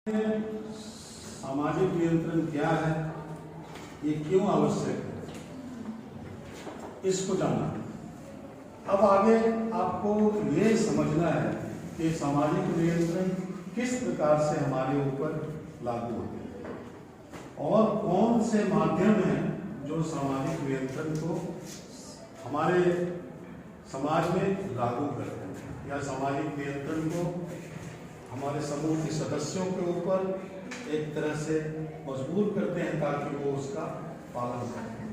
सामाजिक नियंत्रण क्या है, ये क्यों आवश्यक है, इसको जानना। अब आगे आपको ये समझना है कि सामाजिक नियंत्रण किस प्रकार से हमारे ऊपर लागू होते हैं और कौन से माध्यम हैं जो सामाजिक नियंत्रण को हमारे समाज में लागू करते हैं या सामाजिक नियंत्रण को हमारे समूह के सदस्यों के ऊपर एक तरह से मजबूर करते हैं ताकि वो उसका पालन करें।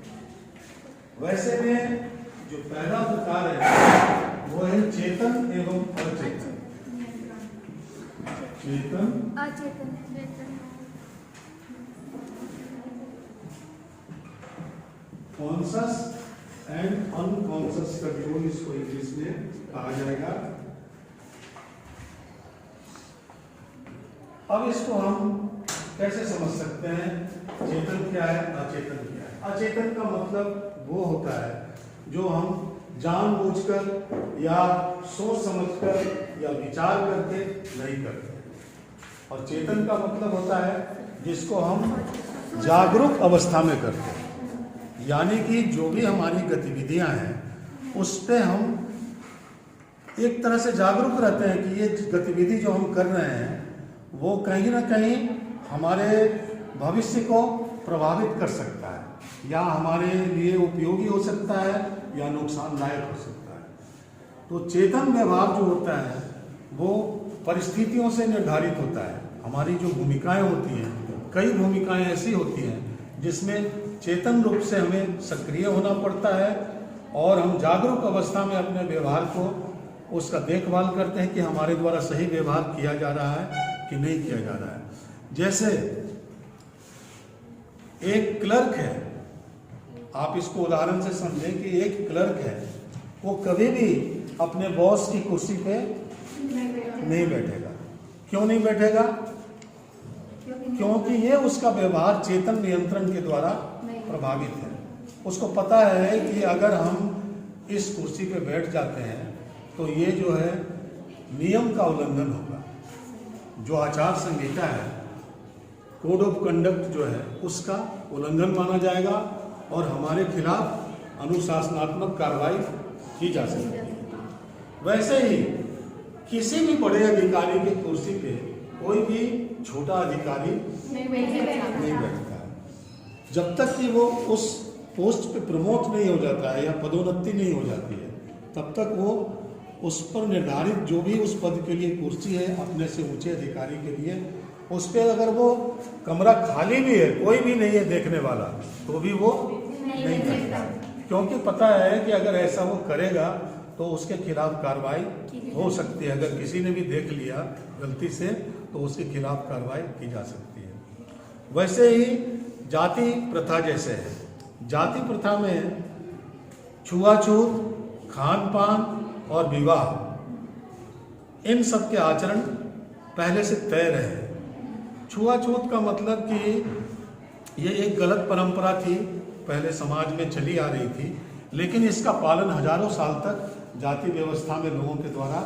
वैसे में जो पहला प्रकार है वो है चेतन एवं अचेतन। चेतन अचेतन कॉन्शस एंड अनकॉन्शस कंट्रोल, इसको इंग्लिश में कहा जाएगा। अब इसको हम कैसे समझ सकते हैं, चेतन क्या है, अचेतन क्या है। अचेतन का मतलब वो होता है जो हम जानबूझकर या सोच समझकर या विचार करके नहीं करते, और चेतन का मतलब होता है जिसको हम जागरूक अवस्था में करते हैं, यानी कि जो भी हमारी गतिविधियां हैं उस पे हम एक तरह से जागरूक रहते हैं कि ये गतिविधि जो हम कर रहे हैं वो कहीं ना कहीं हमारे भविष्य को प्रभावित कर सकता है या हमारे लिए उपयोगी हो सकता है या नुकसानदायक हो सकता है। तो चेतन व्यवहार जो होता है वो परिस्थितियों से निर्धारित होता है। हमारी जो भूमिकाएं होती हैं, कई भूमिकाएं ऐसी होती हैं जिसमें चेतन रूप से हमें सक्रिय होना पड़ता है और हम जागरूक अवस्था में अपने व्यवहार को उसका देखभाल करते हैं कि हमारे द्वारा सही व्यवहार किया जा रहा है कि नहीं किया जा रहा है। जैसे एक क्लर्क है, आप इसको उदाहरण से समझें कि एक क्लर्क है, वो कभी भी अपने बॉस की कुर्सी पे नहीं बैठेगा। क्यों नहीं बैठेगा? क्योंकि ये उसका व्यवहार चेतन नियंत्रण के द्वारा प्रभावित है। उसको पता है कि अगर हम इस कुर्सी पे बैठ जाते हैं तो ये जो है नियम का उल्लंघन होगा, जो आचार संहिता है, कोड ऑफ कंडक्ट जो है उसका उल्लंघन माना जाएगा और हमारे खिलाफ अनुशासनात्मक कार्रवाई की जा सकती है। वैसे ही किसी भी बड़े अधिकारी की कुर्सी पे कोई भी छोटा अधिकारी नहीं बैठता है। जब तक कि वो उस पोस्ट पे प्रमोट नहीं हो जाता है या पदोन्नति नहीं हो जाती है, तब तक वो उस पर निर्धारित जो भी उस पद के लिए कुर्सी है अपने से ऊंचे अधिकारी के लिए, उस पर अगर वो कमरा खाली भी है, कोई भी नहीं है देखने वाला, तो भी वो नहीं करता, क्योंकि पता है कि अगर ऐसा वो करेगा तो उसके खिलाफ कार्रवाई हो सकती है। अगर किसी ने भी देख लिया गलती से तो उसके खिलाफ कार्रवाई की जा सकती है। वैसे ही जाति प्रथा जैसे है, जाति प्रथा में छुआछूत, खान पान और विवाह, इन सब के आचरण पहले से तय रहे। छुआछूत का मतलब कि ये एक गलत परंपरा थी, पहले समाज में चली आ रही थी, लेकिन इसका पालन हजारों साल तक जाति व्यवस्था में लोगों के द्वारा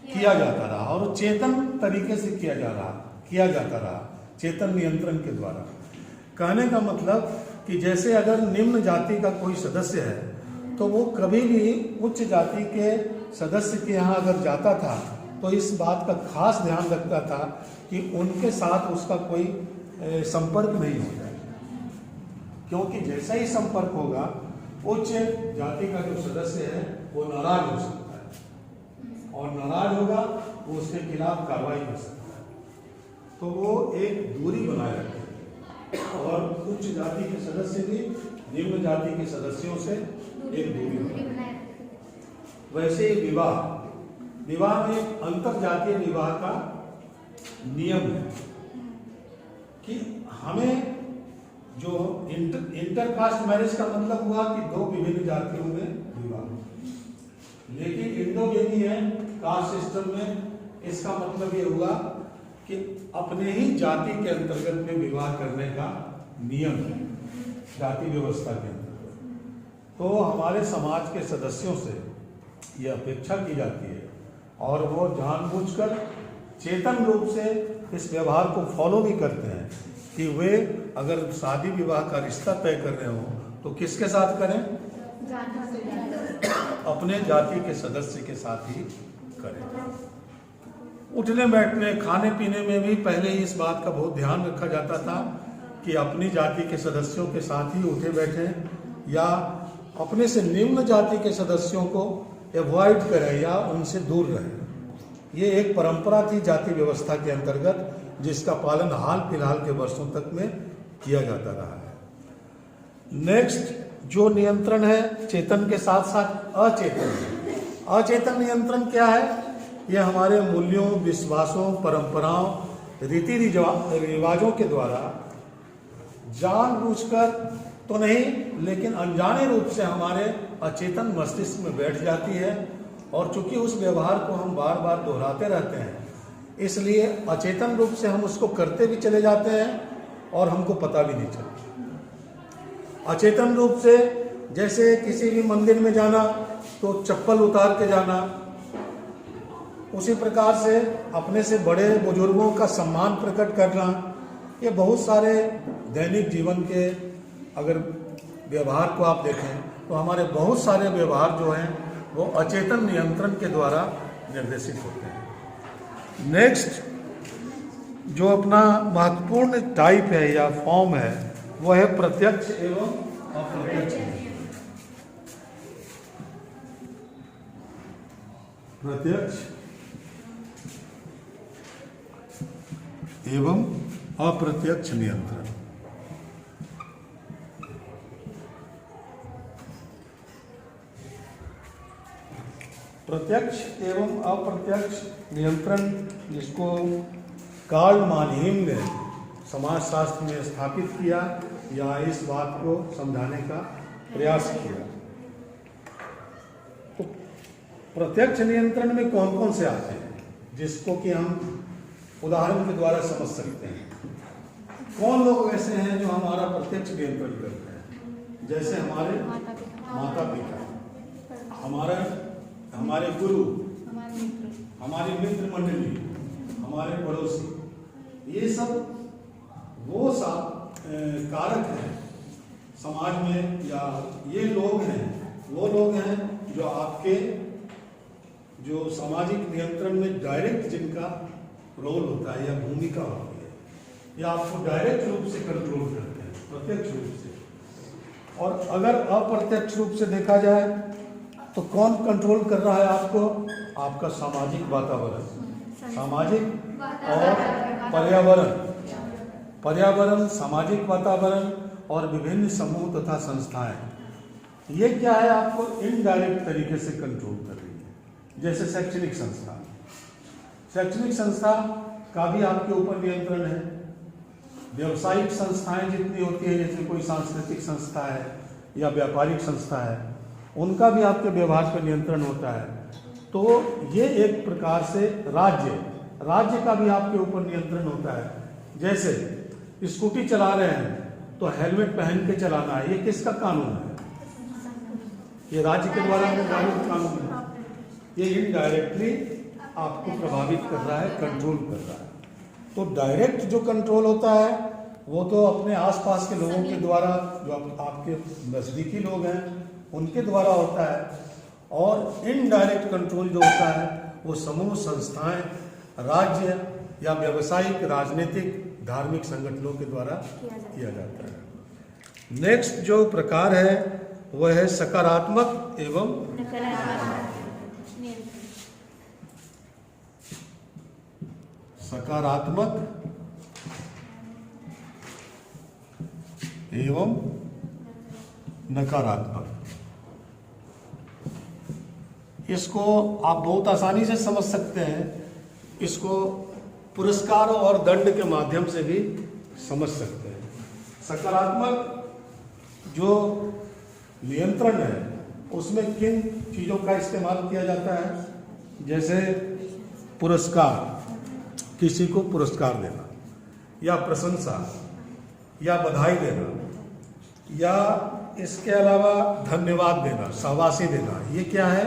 किया जाता रहा और चेतन तरीके से किया जाता रहा चेतन नियंत्रण के द्वारा। कहने का मतलब कि जैसे अगर निम्न जाति का कोई सदस्य है तो वो कभी भी उच्च जाति के सदस्य के यहाँ अगर जाता था तो इस बात का खास ध्यान रखता था कि उनके साथ उसका कोई संपर्क नहीं हो जाए, क्योंकि जैसा ही संपर्क होगा उच्च जाति का जो सदस्य है वो नाराज हो सकता है और नाराज होगा वो उसके खिलाफ कार्रवाई कर सकता है। तो वो एक दूरी बनाए रखते हैं और उच्च जाति के सदस्य भी निम्न जाति के सदस्यों से एक दूरी बनाए। वैसे ही विवाह में अंतर जातीय विवाह का नियम है कि हमें जो इंटरकास्ट मैरिज का मतलब हुआ कि दो विभिन्न जातियों में विवाह, लेकिन इंडोगेमी है कास्ट सिस्टम में, इसका मतलब ये हुआ कि अपने ही जाति के अंतर्गत में विवाह करने का नियम है जाति व्यवस्था के अंतर्गत। तो हमारे समाज के सदस्यों से ये अपेक्षा की जाती है और वो जानबूझकर चेतन रूप से इस व्यवहार को फॉलो भी करते हैं कि वे अगर शादी विवाह का रिश्ता तय कर रहे हो तो किसके साथ करें? अपने जाति के सदस्य के साथ ही करें। उठने बैठने खाने पीने में भी पहले इस बात का बहुत ध्यान रखा जाता था कि अपनी जाति के सदस्यों के साथ ही उठे बैठे, या अपने से निम्न जाति के सदस्यों को अवॉइड करें या उनसे दूर रहें। ये एक परंपरा थी जाति व्यवस्था के अंतर्गत, जिसका पालन हाल फिलहाल के वर्षों तक में किया जाता रहा है। नेक्स्ट जो नियंत्रण है चेतन के साथ साथ अचेतन। अचेतन नियंत्रण क्या है? ये हमारे मूल्यों, विश्वासों, परंपराओं, रीति रिवाजों के द्वारा जानबूझकर तो नहीं लेकिन अनजाने रूप से हमारे अचेतन मस्तिष्क में बैठ जाती है, और चूंकि उस व्यवहार को हम बार बार दोहराते रहते हैं इसलिए अचेतन रूप से हम उसको करते भी चले जाते हैं और हमको पता भी नहीं चलता। अचेतन रूप से जैसे किसी भी मंदिर में जाना तो चप्पल उतार के जाना, उसी प्रकार से अपने से बड़े बुजुर्गों का सम्मान प्रकट करना, ये बहुत सारे दैनिक जीवन के अगर व्यवहार को आप देखें तो हमारे बहुत सारे व्यवहार जो हैं वो अचेतन नियंत्रण के द्वारा निर्देशित होते हैं। नेक्स्ट जो अपना महत्वपूर्ण टाइप है या फॉर्म है वो है प्रत्यक्ष एवं अप्रत्यक्ष। प्रत्यक्ष एवं अप्रत्यक्ष नियंत्रण। प्रत्यक्ष एवं अप्रत्यक्ष नियंत्रण, जिसको कार्ल मानहीम ने समाजशास्त्र में स्थापित किया या इस बात को समझाने का प्रयास किया। तो प्रत्यक्ष नियंत्रण में कौन कौन से आते हैं जिसको कि हम उदाहरण के द्वारा समझ सकते हैं। कौन लोग ऐसे हैं जो हमारा प्रत्यक्ष नियंत्रण करते हैं? जैसे हमारे माता पिता, हमारे गुरु, हमारी मित्र मंडली, हमारे पड़ोसी, ये सब वो कारक हैं समाज में, या ये लोग हैं वो लोग हैं जो आपके जो सामाजिक नियंत्रण में डायरेक्ट जिनका रोल होता है या भूमिका होती है, या आपको डायरेक्ट रूप से कंट्रोल करते हैं प्रत्यक्ष रूप से। और अगर अप्रत्यक्ष रूप से देखा जाए तो कौन कंट्रोल कर रहा है आपको? आपका सामाजिक वातावरण, सामाजिक और पर्यावरण, सामाजिक वातावरण और विभिन्न समूह तथा संस्थाएं। ये क्या है? आपको इनडायरेक्ट तरीके से कंट्रोल कर रही है। जैसे शैक्षणिक संस्था का भी आपके ऊपर नियंत्रण है। व्यावसायिक संस्थाएं जितनी होती है, जैसे कोई सांस्कृतिक संस्था है या व्यापारिक संस्था है, उनका भी आपके व्यवहार पर नियंत्रण होता है। तो ये एक प्रकार से राज्य का भी आपके ऊपर नियंत्रण होता है। जैसे स्कूटी चला रहे हैं तो हेलमेट पहन के चलाना है, ये किसका कानून है? ये राज्य के द्वारा निर्धारित कानून है। ये इनडायरेक्टली आपको प्रभावित कर रहा है, कंट्रोल कर रहा है। तो डायरेक्ट जो कंट्रोल होता है वो तो अपने आसपास के लोगों के द्वारा, जो आपके नजदीकी लोग हैं उनके द्वारा होता है, और इनडायरेक्ट कंट्रोल जो होता है वो समूह, संस्थाएं, राज्य या व्यावसायिक, राजनीतिक, धार्मिक संगठनों के द्वारा किया जाता है। नेक्स्ट जो प्रकार है वह है सकारात्मक एवं नकारात्मक। इसको आप बहुत आसानी से समझ सकते हैं। इसको पुरस्कार और दंड के माध्यम से भी समझ सकते हैं। सकारात्मक जो नियंत्रण है उसमें किन चीज़ों का इस्तेमाल किया जाता है? जैसे पुरस्कार, किसी को पुरस्कार देना, या प्रशंसा, या बधाई देना, या इसके अलावा धन्यवाद देना, शाबाशी देना, ये क्या है?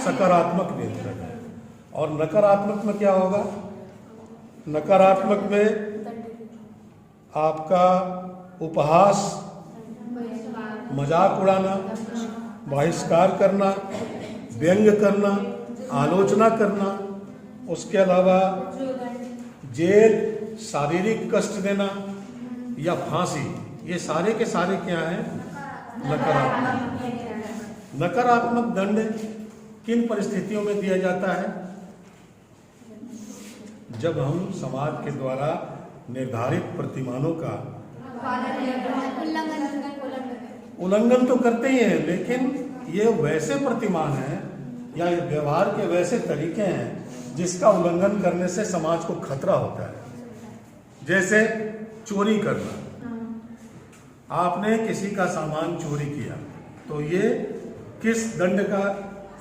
सकारात्मक नियंत्रण है। और नकारात्मक में क्या होगा? नकारात्मक में आपका उपहास, मजाक उड़ाना, बहिष्कार करना, व्यंग करना, आलोचना करना, उसके अलावा जेल, शारीरिक कष्ट देना या फांसी, ये सारे के सारे क्या हैं? नकारात्मक। नकारात्मक दंड किन परिस्थितियों में दिया जाता है? जब हम समाज के द्वारा निर्धारित प्रतिमानों का उल्लंघन तो करते ही हैं, लेकिन ये वैसे प्रतिमान हैं या व्यवहार के वैसे तरीके हैं जिसका उल्लंघन करने से समाज को खतरा होता है। जैसे चोरी करना, आपने किसी का सामान चोरी किया तो ये किस दंड का?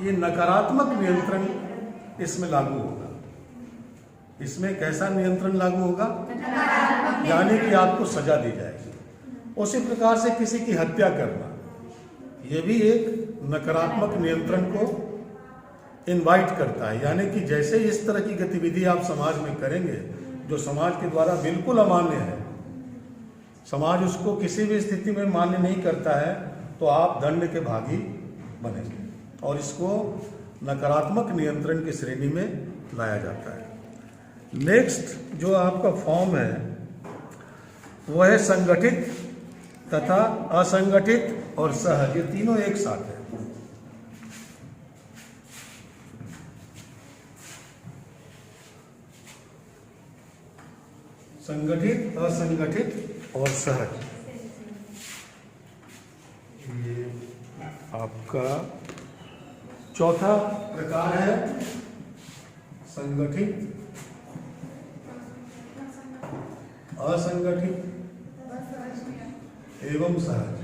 ये नकारात्मक नियंत्रण इसमें लागू होगा। इसमें कैसा नियंत्रण लागू होगा? यानी कि आपको सजा दी जाएगी। उसी प्रकार से किसी की हत्या करना, ये भी एक नकारात्मक नियंत्रण को इनवाइट करता है। यानी कि जैसे इस तरह की गतिविधि आप समाज में करेंगे जो समाज के द्वारा बिल्कुल अमान्य है, समाज उसको किसी भी स्थिति में मान्य नहीं करता है, तो आप दंड के भागी बनेंगे और इसको नकारात्मक नियंत्रण की श्रेणी में लाया जाता है। नेक्स्ट जो आपका फॉर्म है वह है संगठित तथा असंगठित और सहज, ये तीनों एक साथ है। संगठित, असंगठित और सहज, ये आपका चौथा प्रकार है। संगठित, असंगठित एवं सहज।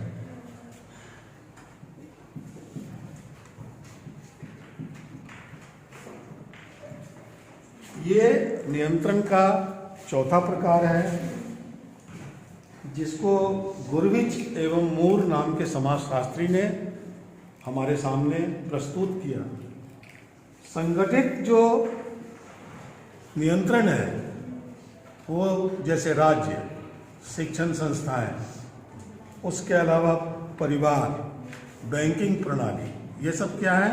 ये नियंत्रण का चौथा प्रकार है जिसको गुरविच एवं मूर नाम के समाजशास्त्री ने हमारे सामने प्रस्तुत किया। संगठित जो नियंत्रण है वो जैसे राज्य, शिक्षण संस्थाएं, उसके अलावा परिवार, बैंकिंग प्रणाली, ये सब क्या है?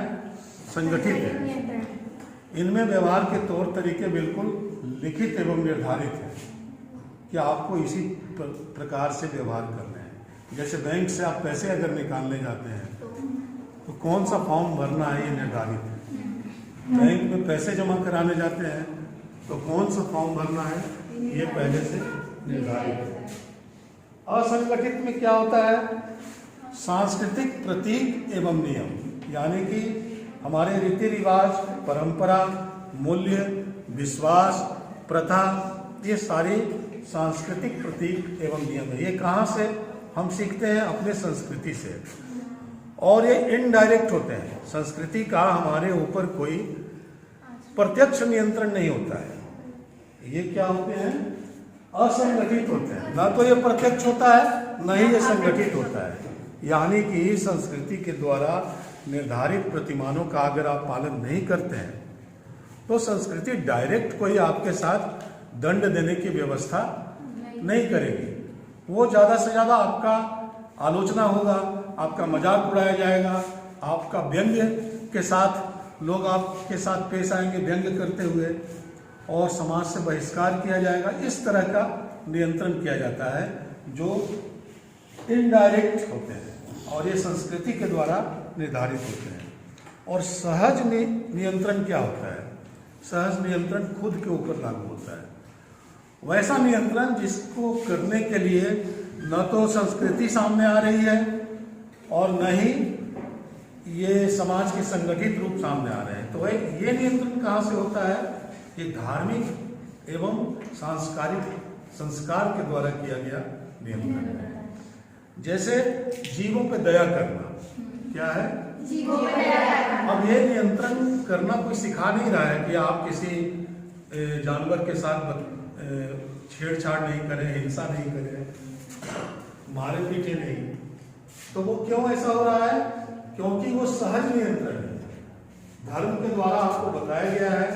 संगठित है। इनमें व्यवहार के तौर तरीके बिल्कुल लिखित एवं निर्धारित है कि आपको इसी प्रकार से व्यवहार करना है। जैसे बैंक से आप पैसे अगर निकालने जाते हैं तो कौन सा फॉर्म भरना है, ये निर्धारित है। बैंक में पैसे जमा कराने जाते हैं तो कौन सा फॉर्म भरना है, ये पहले से निर्धारित है। असंगठित में क्या होता है? सांस्कृतिक प्रतीक एवं नियम, यानी कि हमारे रीति रिवाज, परंपरा, मूल्य, विश्वास, प्रथा, ये सारी सांस्कृतिक प्रतीक एवं नियम है। ये कहाँ से हम सीखते हैं? अपने संस्कृति से। और ये इनडायरेक्ट होते हैं। संस्कृति का हमारे ऊपर कोई प्रत्यक्ष नियंत्रण नहीं होता है। ये क्या होते हैं? असंगठित होते हैं। ना तो ये प्रत्यक्ष होता है, न ही ये संगठित होता है। यानी कि संस्कृति के द्वारा निर्धारित प्रतिमानों का अगर आप पालन नहीं करते हैं तो संस्कृति डायरेक्ट कोई आपके साथ दंड देने की व्यवस्था नहीं करेगी। वो ज़्यादा से ज़्यादा आपका आलोचना होगा, आपका मजाक उड़ाया जाएगा, आपका व्यंग्य के साथ लोग आपके साथ पेश आएंगे व्यंग्य करते हुए, और समाज से बहिष्कार किया जाएगा। इस तरह का नियंत्रण किया जाता है जो इनडायरेक्ट होते हैं और ये संस्कृति के द्वारा निर्धारित होते हैं। और सहज नियंत्रण क्या होता है? सहज नियंत्रण खुद के ऊपर लागू होता है। वैसा नियंत्रण जिसको करने के लिए न तो संस्कृति सामने आ रही है और न ही ये समाज के संगठित रूप सामने आ रहे हैं। तो ये नियंत्रण कहाँ से होता है? ये धार्मिक एवं सांस्कारिक संस्कार के द्वारा किया गया नियंत्रण है। जैसे जीवों पे दया करना, क्या है? जीवों पे दया करना। अब ये नियंत्रण करना कोई सिखा नहीं रहा है कि आप किसी जानवर के साथ छेड़छाड़ नहीं करें, हिंसा नहीं करें, मारे पीटे नहीं। तो वो क्यों ऐसा हो रहा है? क्योंकि वो सहज नियंत्रण है। धर्म के द्वारा आपको बताया गया है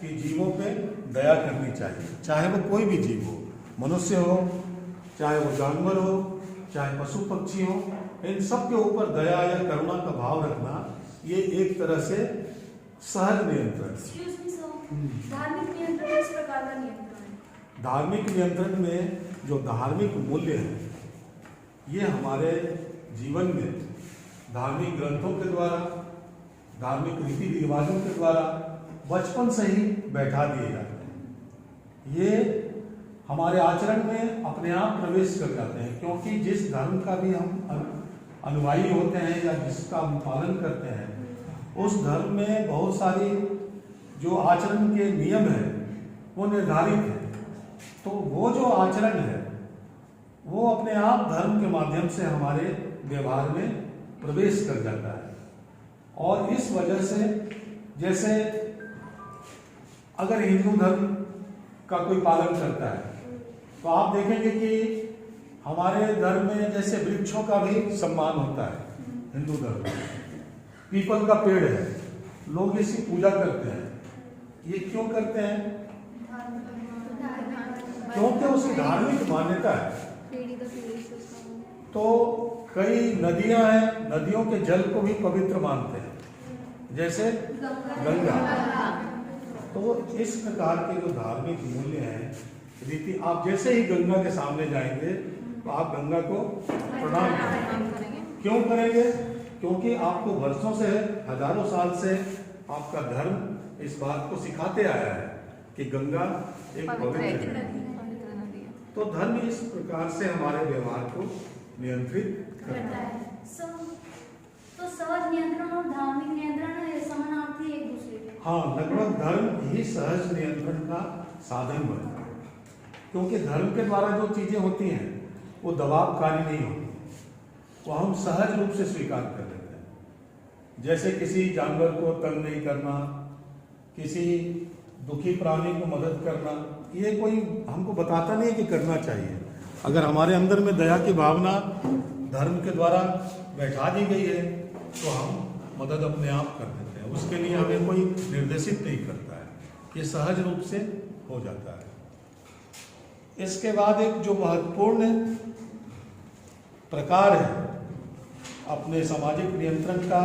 कि जीवों पे दया करनी चाहिए, चाहे वो कोई भी जीव हो, मनुष्य हो, चाहे वो जानवर हो, चाहे पशु पक्षी हो, इन सब के ऊपर दया या करुणा का भाव रखना, ये एक तरह से सहज नियंत्रण है। धार्मिक नियंत्रण किस प्रकार का नियंत्रण है? धार्मिक नियंत्रण में जो धार्मिक मूल्य है, ये हमारे जीवन में धार्मिक ग्रंथों के द्वारा, धार्मिक रीति रिवाजों के द्वारा बचपन से ही बैठा दिए जाते हैं। ये हमारे आचरण में अपने आप प्रवेश कर जाते हैं, क्योंकि जिस धर्म का भी हम अनुयायी होते हैं या जिसका हम पालन करते हैं, उस धर्म में बहुत सारी जो आचरण के नियम हैं वो निर्धारित है। तो वो जो आचरण है वो अपने आप धर्म के माध्यम से हमारे व्यवहार में प्रवेश कर जाता है। और इस वजह से, जैसे अगर हिंदू धर्म का कोई पालन करता है तो आप देखेंगे कि हमारे धर्म में जैसे वृक्षों का भी सम्मान होता है। हिंदू धर्म में पीपल का पेड़ है, लोग इसकी पूजा करते हैं। ये क्यों करते हैं? क्योंकि उसकी धार्मिक मान्यता है। तो कई नदियां हैं, नदियों के जल को भी पवित्र मानते हैं, जैसे गंगा। तो इस प्रकार के जो धार्मिक मूल्य हैं, रीति, आप जैसे ही गंगा के सामने जाएंगे तो आप गंगा को प्रणाम करेंगे। क्यों करेंगे? क्योंकि आपको वर्षों से, हजारों साल से आपका धर्म इस बात को सिखाते आया है कि गंगा एक पवित्र नदी है। तो धर्म इस प्रकार से हमारे व्यवहार को नियंत्रित करता है। तो सहज नियंत्रण और धार्मिक नियंत्रण समानार्थी एक दूसरे के। हाँ, लगभग धर्म ही सहज नियंत्रण का साधन बना, क्योंकि धर्म के द्वारा जो चीजें होती हैं वो दबावकारी नहीं होती, वो हम सहज रूप से स्वीकार कर लेते हैं। जैसे किसी जानवर को तंग नहीं करना, किसी दुखी प्राणी को मदद करना, ये कोई हमको बताता नहीं है कि करना चाहिए। अगर हमारे अंदर में दया की भावना धर्म के द्वारा बैठा दी गई है तो हम मदद अपने आप कर देते हैं, उसके लिए हमें कोई निर्देशित नहीं करता है, ये सहज रूप से हो जाता है। इसके बाद एक जो महत्वपूर्ण प्रकार है अपने सामाजिक नियंत्रण का,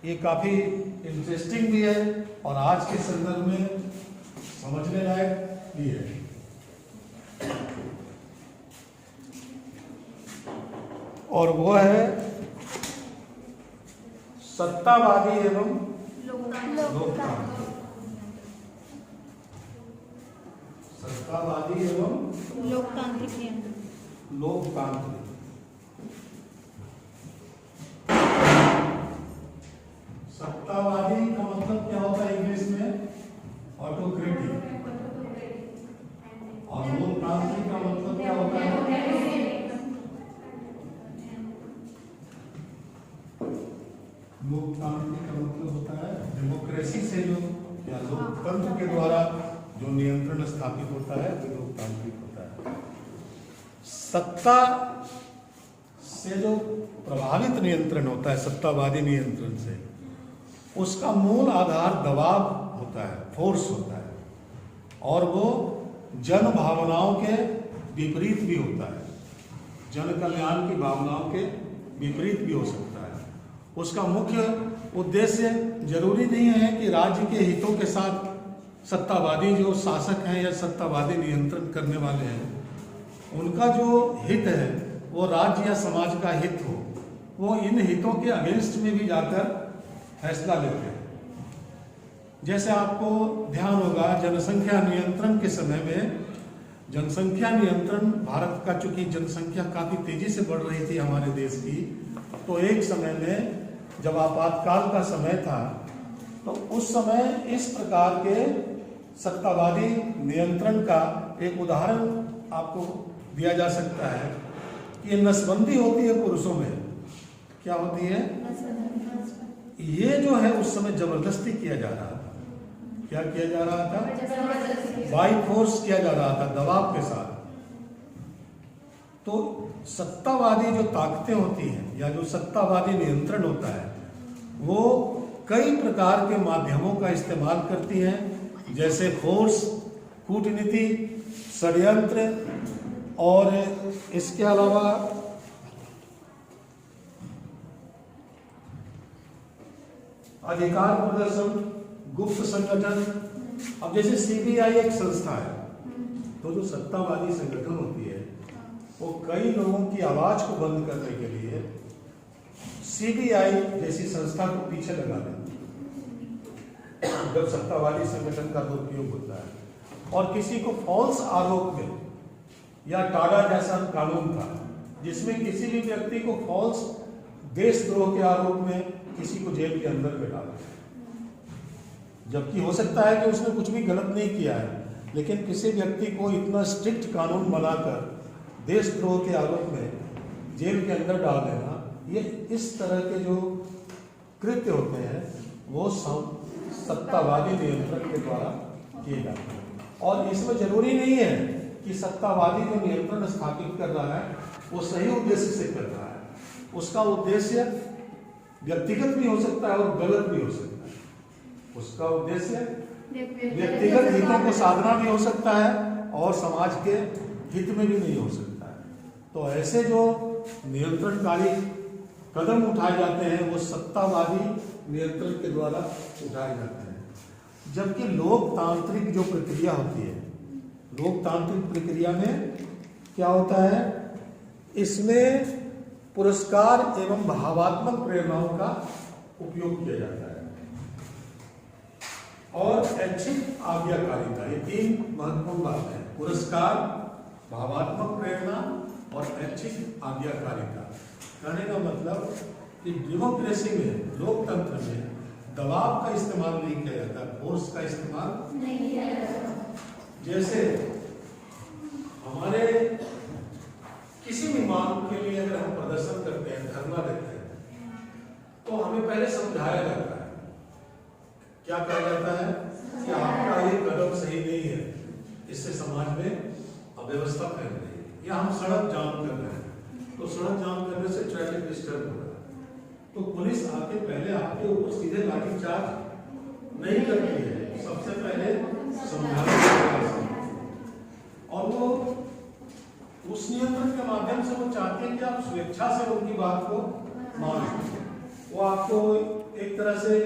ये काफी इंटरेस्टिंग भी है और आज के संदर्भ में समझने लायक भी है। और वो है सत्तावादी एवं लोकतांत्रिक। सत्तावादी एवं लोकतांत्रिक। लोकतांत्रिक। सत्तावादी का मतलब क्या होता है इंग्लिश में? ऑटोक्रेटिक। और लोकतांत्रिक का मतलब क्या होता है? लोकतांत्रिक का मतलब होता है डेमोक्रेसी से जो, या लोकतंत्र के द्वारा जो नियंत्रण स्थापित होता है वो लोकतांत्रिक होता है। सत्ता से जो प्रभावित नियंत्रण होता है, सत्तावादी नियंत्रण से, उसका मूल आधार दबाव होता है, फोर्स होता है, और वो जन भावनाओं के विपरीत भी होता है, जन कल्याण की भावनाओं के विपरीत भी हो सकता है। उसका मुख्य उद्देश्य जरूरी नहीं है कि राज्य के हितों के साथ सत्तावादी जो शासक हैं या सत्तावादी नियंत्रण करने वाले हैं, उनका जो हित है वो राज्य या समाज का हित हो, वो इन हितों के अगेंस्ट में भी जाकर फैसला लेते हैं। जैसे आपको ध्यान होगा, जनसंख्या नियंत्रण के समय में, जनसंख्या नियंत्रण, भारत का चूंकि जनसंख्या काफी तेजी से बढ़ रही थी हमारे देश की, तो एक समय में जब आपातकाल का समय था तो उस समय इस प्रकार के सत्तावादी नियंत्रण का एक उदाहरण आपको दिया जा सकता है कि नसबंदी होती है पुरुषों में। क्या होती है? ये जो है उस समय जबरदस्ती किया जा रहा था। क्या किया जा रहा था? बाई फोर्स किया जा रहा था, दबाव के साथ। तो सत्तावादी जो ताकतें होती हैं या जो सत्तावादी नियंत्रण होता है वो कई प्रकार के माध्यमों का इस्तेमाल करती हैं, जैसे फोर्स, कूटनीति, षड्यंत्र और इसके अलावा अधिकार प्रदर्शन, गुप्त संगठन। अब जैसे सीबीआई एक संस्था है, तो जो सत्तावादी संगठन होती है वो कई लोगों की आवाज को बंद करने के लिए सीबीआई जैसी संस्था को पीछे लगा देती है जब सत्तावादी संगठन का दुरुपयोग होता है। और किसी को फॉल्स आरोप में, या टाडा जैसा कानून था जिसमें किसी भी व्यक्ति को फॉल्स देशद्रोह के आरोप में किसी को जेल के अंदर बैठा दिया, जबकि हो सकता है कि उसने कुछ भी गलत नहीं किया है, लेकिन किसी व्यक्ति को इतना स्ट्रिक्ट कानून बनाकर देशद्रोह के आरोप में जेल के अंदर डाल देना, ये इस तरह के जो कृत्य होते हैं वो सत्तावादी नियंत्रण के द्वारा किए जाते हैं। और इसमें जरूरी नहीं है कि सत्तावादी जो नियंत्रण स्थापित कर रहा है वो सही उद्देश्य से कर रहा है, उसका उद्देश्य व्यक्तिगत भी हो सकता है और गलत भी हो सकता है। उसका उद्देश्य व्यक्तिगत हितों को साधना भी हो सकता है और समाज के हित में भी नहीं हो सकता है। तो ऐसे जो नियंत्रणकारी कदम उठाए जाते हैं वो सत्तावादी नियंत्रण के द्वारा उठाए जाते हैं। जबकि लोकतांत्रिक जो प्रक्रिया होती है, लोकतांत्रिक प्रक्रिया में क्या होता है, इसमें पुरस्कार एवं भावात्मक प्रेरणाओं का उपयोग किया जाता है और ऐच्छिक आज्ञाकारिता, ये तीन महत्वपूर्ण बात है। पुरस्कार, भावात्मक प्रेरणा और ऐच्छिक आज्ञाकारिता। कहने का मतलब कि डेमोक्रेसी में, लोकतंत्र में दबाव का इस्तेमाल नहीं किया जाता, फोर्स का इस्तेमाल नहीं किया जाता। जैसे हमारे किसी भी मांग के लिए अगर हम प्रदर्शन करते हैं, धरना देते हैं, तो हमें पहले समझाया जाता है। क्या कहा जाता है कि आपका ये कदम सही नहीं है, इससे समाज में अव्यवस्था फैल रही है, या हम सड़क जाम कर रहे हैं, तो सड़क जाम करने से ट्रैफिक डिस्टर्ब हो रहा है, तो पुलिस आके पहले आपके ऊपर सीधे लाठीचार्ज नहीं करती है, सबसे पहले समझाने का प्रयास करती है। और वो उस नियंत्रण के माध्यम से वो चाहते हैं कि आप स्वेच्छा से उनकी बात को मानें। वो आपको एक तरह से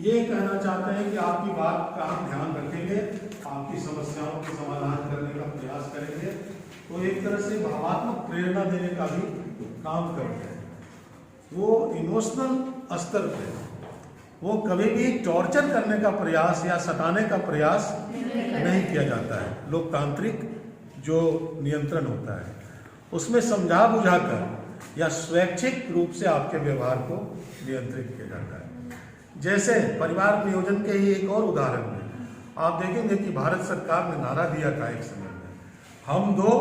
ये कहना चाहते हैं कि आपकी बात का हम ध्यान रखेंगे, आपकी समस्याओं के समाधान करने का प्रयास करेंगे। तो एक तरह से भावात्मक प्रेरणा देने का भी काम करते हैं। वो इमोशनल स्तर पे वो कभी भी टॉर्चर करने का प्रयास या सताने का प्रयास नहीं किया जाता है। लोकतांत्रिक जो नियंत्रण होता है उसमें समझा बुझाकर या स्वैच्छिक रूप से आपके व्यवहार को नियंत्रित किया जाता है। जैसे परिवार नियोजन के ही एक और उदाहरण में आप देखेंगे कि भारत सरकार ने नारा दिया था एक समय में, हम दो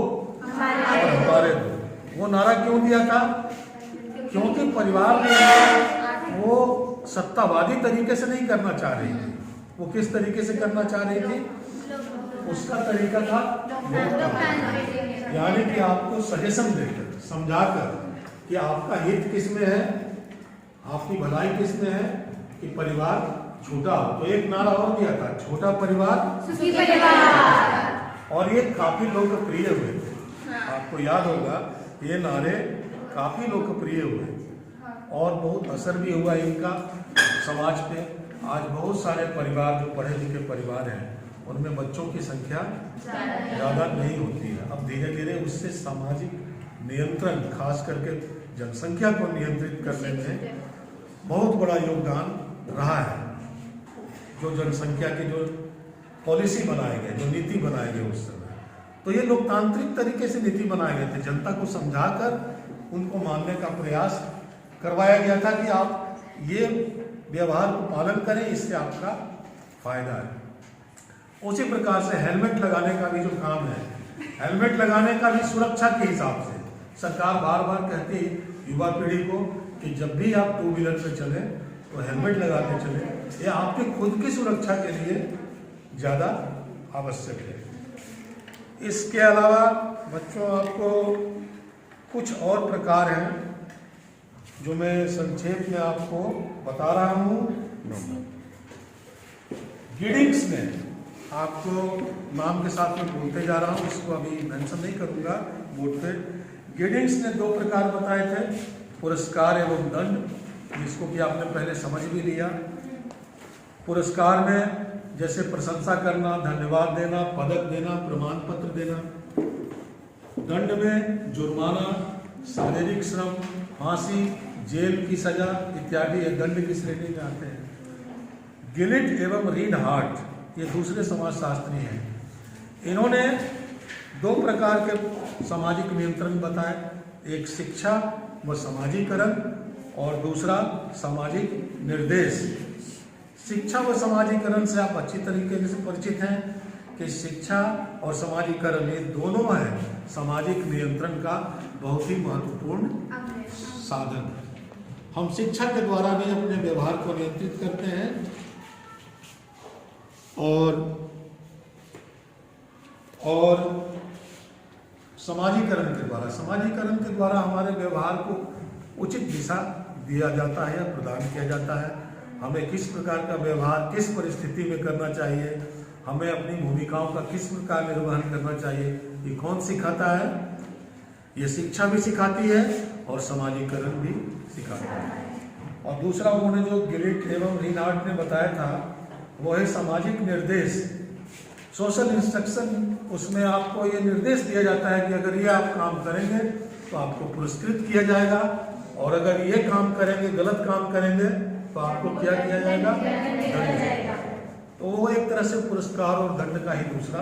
और हमारे दो। वो नारा क्यों दिया था? क्योंकि परिवार में वो सत्तावादी तरीके से नहीं करना चाह रही थी। वो किस तरीके से करना चाह रही थी? उसका तरीका था यानी कि आपको सजेशन देकर, समझाकर कि आपका हित किस में है, आपकी भलाई किस में है, कि परिवार छोटा हो। तो एक नारा और दिया था, छोटा परिवार सुखी परिवार, और ये काफी लोकप्रिय हुए थे। आपको याद होगा ये नारे काफी लोकप्रिय हुए और बहुत असर भी हुआ इनका समाज पे। आज बहुत सारे परिवार जो पढ़े लिखे परिवार हैं उनमें बच्चों की संख्या ज़्यादा नहीं होती है। अब धीरे धीरे उससे सामाजिक नियंत्रण, खास करके जनसंख्या को नियंत्रित करने में बहुत बड़ा योगदान रहा है। जो जनसंख्या की जो पॉलिसी बनाए गए, जो नीति बनाए गए उस समय, तो ये लोकतांत्रिक तरीके से नीति बनाए गए थे। जनता को समझाकर उनको मानने का प्रयास करवाया गया था कि आप ये व्यवहार को पालन करें, इससे आपका फायदा है। उसी प्रकार से हेलमेट लगाने का भी जो काम है, हेलमेट लगाने का भी सुरक्षा के हिसाब से सरकार बार बार कहती है युवा पीढ़ी को कि जब भी आप टू व्हीलर पे चले तो हेलमेट लगा के चले। ये आपकी खुद की सुरक्षा के लिए ज़्यादा आवश्यक है। इसके अलावा बच्चों आपको कुछ और प्रकार हैं जो मैं संक्षेप में आपको बता रहा हूँ। गिडिंग्स ने आपको नाम के साथ में बोलते जा रहा हूँ, इसको अभी मेंशन नहीं करूँगा बोर्ड पे। गिडिंग्स ने 2 प्रकार बताए थे, पुरस्कार एवं दंड, जिसको कि आपने पहले समझ भी लिया। पुरस्कार में जैसे प्रशंसा करना, धन्यवाद देना, पदक देना, प्रमाण पत्र देना। दंड में जुर्माना, शारीरिक श्रम, फांसी, जेल की सजा इत्यादि ये दंड की श्रेणी में आते हैं। गिलिट एवं रीड हार्ट ये दूसरे समाजशास्त्री हैं। इन्होंने 2 प्रकार के सामाजिक नियंत्रण बताए, एक शिक्षा व समाजीकरण और दूसरा सामाजिक निर्देश। शिक्षा व समाजीकरण से आप अच्छी तरीके से परिचित हैं कि शिक्षा और समाजीकरण ये दोनों है सामाजिक नियंत्रण का बहुत ही महत्वपूर्ण साधन। हम शिक्षा के द्वारा भी अपने व्यवहार को नियंत्रित करते हैं और समाजीकरण के द्वारा हमारे व्यवहार को उचित दिशा दिया जाता है या प्रदान किया जाता है। हमें किस प्रकार का व्यवहार किस परिस्थिति में करना चाहिए, हमें अपनी भूमिकाओं का किस प्रकार निर्वहन करना चाहिए, ये कौन सिखाता है? ये शिक्षा भी सिखाती है और समाजीकरण भी सिखाता है। और दूसरा उन्होंने जो गिलिट एवं रीनार्ड ने बताया था वो है सामाजिक निर्देश, सोशल इंस्ट्रक्शन। उसमें आपको ये निर्देश दिया जाता है कि अगर ये आप काम करेंगे तो आपको पुरस्कृत किया जाएगा, और अगर ये काम करेंगे, गलत काम करेंगे तो आपको क्या किया जाएगा? दंड जाएगा। तो वो एक तरह से पुरस्कार और दंड का ही दूसरा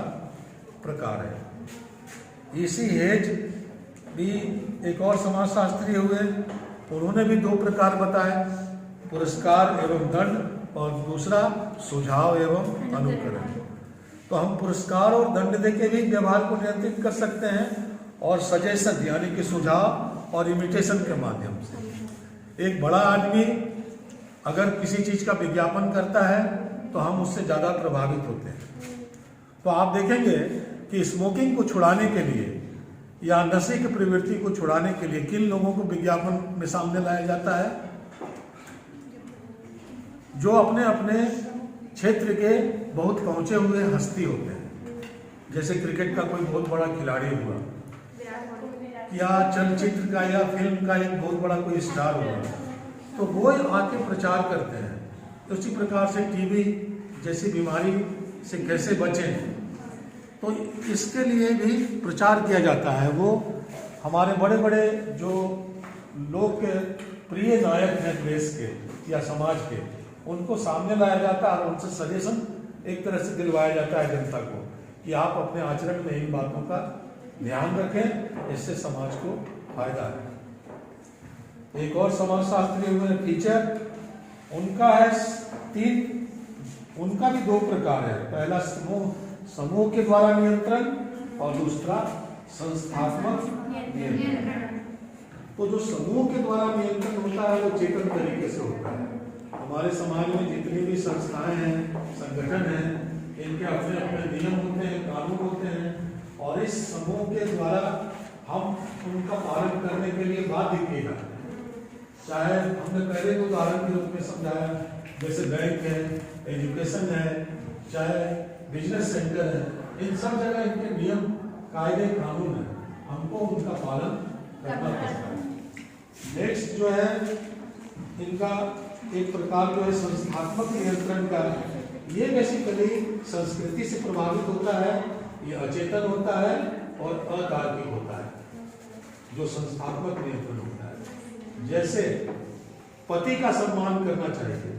प्रकार है। इसी हेज भी एक और समाजशास्त्री हुए, उन्होंने भी 2 प्रकार बताए, पुरस्कार एवं दंड और दूसरा सुझाव एवं अनुकरण। तो हम पुरस्कार और दंड देके भी व्यवहार को नियंत्रित कर सकते हैं और सजेशन यानी कि सुझाव और इमिटेशन के माध्यम से। एक बड़ा आदमी अगर किसी चीज का विज्ञापन करता है तो हम उससे ज्यादा प्रभावित होते हैं। तो आप देखेंगे कि स्मोकिंग को छुड़ाने के लिए या नशे की प्रवृत्ति को छुड़ाने के लिए किन लोगों को विज्ञापन में सामने लाया जाता है? जो अपने अपने क्षेत्र के बहुत पहुंचे हुए हस्ती होते हैं। जैसे क्रिकेट का कोई बहुत बड़ा खिलाड़ी हुआ, या चलचित्र का या फिल्म का एक बहुत बड़ा कोई स्टार हुआ, तो वो आके प्रचार करते हैं। तो उसी प्रकार से टीबी जैसी बीमारी से कैसे बचें, तो इसके लिए भी प्रचार किया जाता है। वो हमारे बड़े बड़े जो लोग के प्रिय नायक हैं देश के या समाज के, उनको सामने लाया जाता है और उनसे सजेशन एक तरह से दिलवाया जाता है जनता को कि आप अपने आचरण में इन बातों का ध्यान रखें, इससे समाज को फायदा है। एक और समाजशास्त्री हुए टीचर, उनका है 3, उनका भी 2 प्रकार है। पहला समूह के द्वारा नियंत्रण और दूसरा संस्थात्मक नियंत्रण। तो जो समूह के द्वारा नियंत्रण होता है वो चेतन तरीके से होता है। हमारे समाज में जितनी भी संस्थाएं हैं, संगठन हैं, इनके अपने अपने नियम होते हैं, कानून होते हैं, और इस समूह के द्वारा हम उनका पालन करने के लिए बाध्य किए जाते हैं। चाहे हमने पहले तो उदाहरण के रूप में समझाया, जैसे बैंक है, एजुकेशन है, चाहे बिजनेस सेंटर है, इन सब जगह इनके नियम, कायदे, कानून है, हमको उनका पालन करना पड़ता है। नेक्स्ट जो है इनका एक प्रकार जो है संस्थात्मक नियंत्रण का, ये बेसिकली संस्कृति से प्रभावित होता है, ये अचेतन होता है और अतार्किक होता है। जो संस्थात्मक नियंत्रण होता है, जैसे पति का सम्मान करना चाहिए,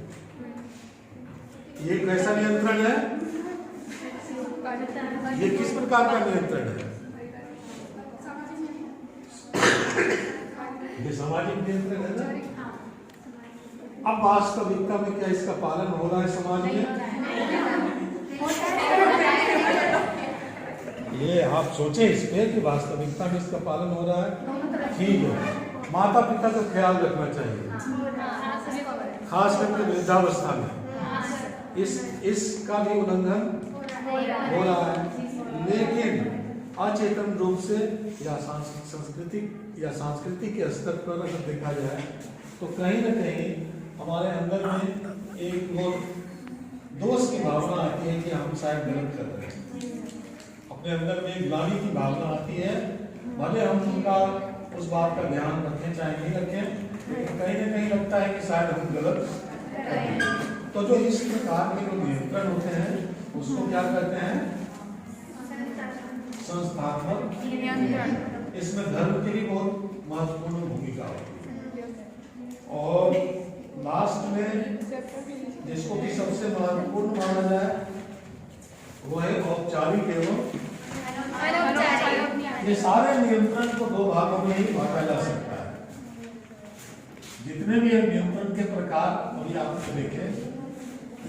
ये कैसा नियंत्रण है? ये किस प्रकार का नियंत्रण है? ये सामाजिक नियंत्रण है ना। अब वास्तविकता में क्या इसका पालन हो रहा है समाज में? ये आप सोचें इस पे कि वास्तविकता में इसका पालन हो रहा है। ठीक है, माता पिता का ख्याल रखना चाहिए, खास करके वृद्धावस्था में इसका भी उल्लंघन हो रहा है। लेकिन अचेतन रूप से या सांस्कृतिक के स्तर पर अगर देखा जाए तो कहीं न कहीं हमारे अंदर में एक वो दोष की भावना आती है कि हम शायद गलत कर रहे हैं, अपने अंदर में एक ग्लानि की भावना आती है। भले हम उनका उस बात का ध्यान रखें चाहे नहीं रखें, लेकिन कहीं ना कहीं लगता है कि शायद हम गलत कर रहे हैं। तो जो इस प्रकार के जो नियंत्रण होते हैं उसको क्या कहते हैं? संस्थात्मक नियंत्रण। इसमें धर्म की भी बहुत महत्वपूर्ण भूमिका होती है। और लास्ट में जिसको भी सबसे महत्वपूर्ण माना जाए वो है औपचारिक एवं अनौपचारिक। ये सारे नियंत्रण को दो भागों में ही बांटा जा सकता है। जितने भी नियंत्रण के प्रकार अभी आप देखें,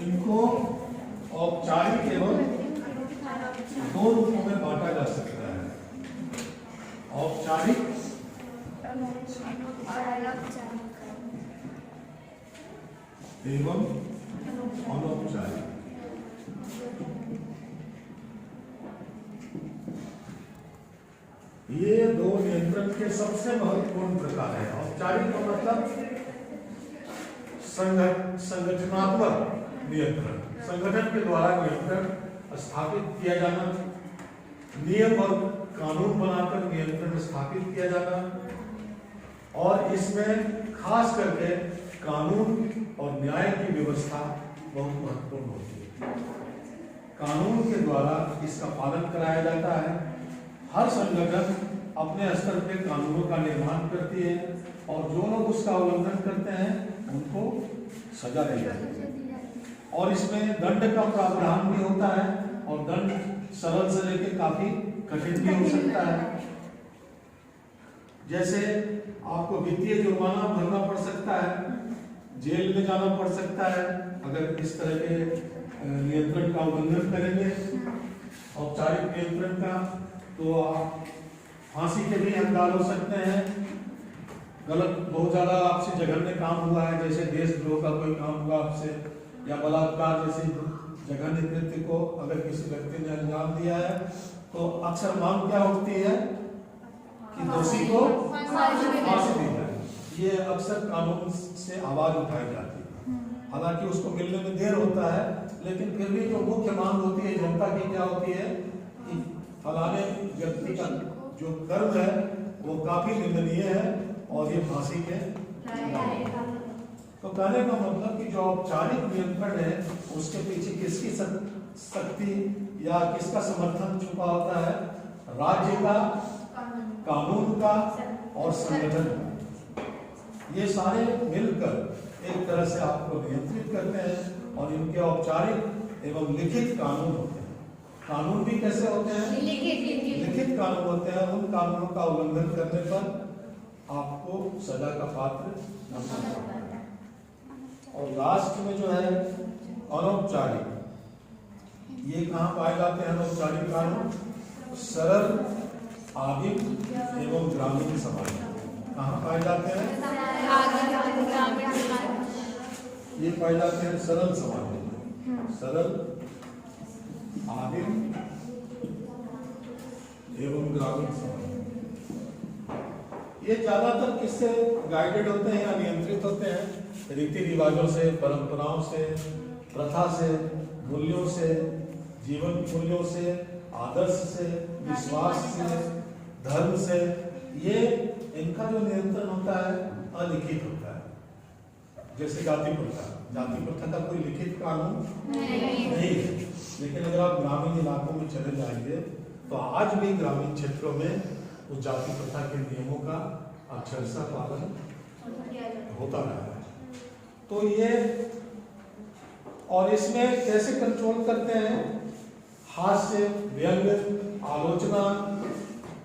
इनको औपचारिक एवं दो रूपों में बांटा जा सकता है, औपचारिक एवं अनौपचारिक। ये दो नियंत्रण के सबसे महत्वपूर्ण प्रकार है। औपचारिक का मतलब संगठनात्मक नियंत्रण, संगठन के द्वारा नियंत्रण स्थापित किया जाना, नियम और कानून बनाकर नियंत्रण स्थापित किया जाना, और इसमें खास करके कानून और न्याय की व्यवस्था बहुत महत्वपूर्ण होती है। कानून के द्वारा इसका पालन कराया जाता है। हर संगठन अपने स्तर पे कानूनों का निर्माण करती है और जो लोग उसका उल्लंघन करते हैं उनको सजा दी जाती है। और इसमें दंड का प्रावधान भी होता है और दंड सरल से लेकर काफी कठिन भी हो सकता है। जैसे आपको वित्तीय जुर्माना भरना पड़ सकता है, जेल में जाना पड़ सकता है अगर इस तरह के नियंत्रण का उल्लंघन करेंगे, औपचारिक नियंत्रण का, तो आप फांसी के भी हकदार हो सकते हैं। गलत बहुत ज्यादा आपसे जघन्य काम हुआ है, जैसे देशद्रोह का कोई काम हुआ आपसे, या बलात्कार जैसी जघन्य कृत्य को अगर किसी व्यक्ति ने अंजाम दिया है, तो अक्सर मांग क्या होती है कि दोषी को फांसी दी जाए। ये अक्सर कानून से आवाज उठाई जाती है, हालांकि उसको मिलने में देर होता है, लेकिन फिर भी जो मुख्य मांग होती है जनता की क्या होती है कि फलाने व्यक्ति का जो कर्म है वो काफी निंदनीय है और ये फांसी के। तो कहने का मतलब कि जो औपचारिक नियंत्रण है उसके पीछे किसकी शक्ति या किसका समर्थन छुपा होता है? राज्य का, कानून का और संगठन का। ये सारे मिलकर एक तरह से आपको नियंत्रित करते हैं और इनके औपचारिक एवं लिखित कानून होते हैं। कानून भी कैसे होते हैं? लिखित कानून होते हैं। उन कानूनों का उल्लंघन करने पर आपको सजा का पात्र बनना पड़ता है। और लास्ट में जो है अनौपचारिक, ये कहाँ पाए जाते हैं अनौपचारिक कानून? सरल, आदिम एवं ग्रामीण समाज में। कहाँ पाए जाते हैं? ये पाए जाते हैं सरल समाज में, सरल, आदिम एवं ग्रामीण समाज। ये ज्यादातर किससे गाइडेड होते हैं या नियंत्रित होते हैं? रीति रिवाजों से, परंपराओं से, प्रथा से, मूल्यों से, जीवन मूल्यों से, आदर्श से, विश्वास से, धर्म से। ये इनका जो नियंत्रण होता है अलिखित होता है। जैसे जाति प्रथा, जाति प्रथा का कोई लिखित कानून नहीं है, लेकिन अगर आप ग्रामीण इलाकों में चले जाएंगे तो आज भी ग्रामीण क्षेत्रों में उस जाति प्रथा के नियमों का अक्षरशः पालन होता रहा है। तो ये, और इसमें कैसे कंट्रोल करते हैं? हास्य, व्यंग, आलोचना,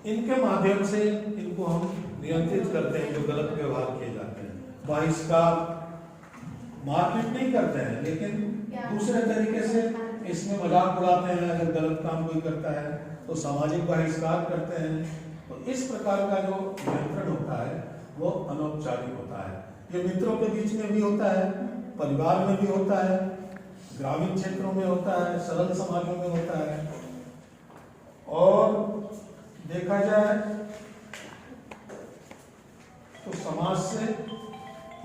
इनके माध्यम से इनको हम नियंत्रित करते हैं जो गलत व्यवहार किए जाते हैं। बहिष्कार, मारपीट नहीं करते हैं, लेकिन दूसरे तरीके से इसमें मजाक उड़ाते हैं। अगर गलत काम कोई करता है तो सामाजिक बहिष्कार करते हैं। तो इस प्रकार का जो नियंत्रण होता है वो अनौपचारिक होता है। ये मित्रों के बीच में भी होता है, परिवार में भी होता है, ग्रामीण क्षेत्रों में होता है, सरल समाजों में होता है। और देखा जाए तो समाज से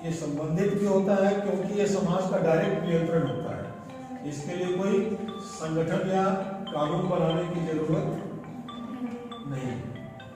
ये संबंधित भी होता है, क्योंकि ये समाज का डायरेक्ट नियंत्रण होता है। इसके लिए कोई संगठन या कानून बनाने की जरूरत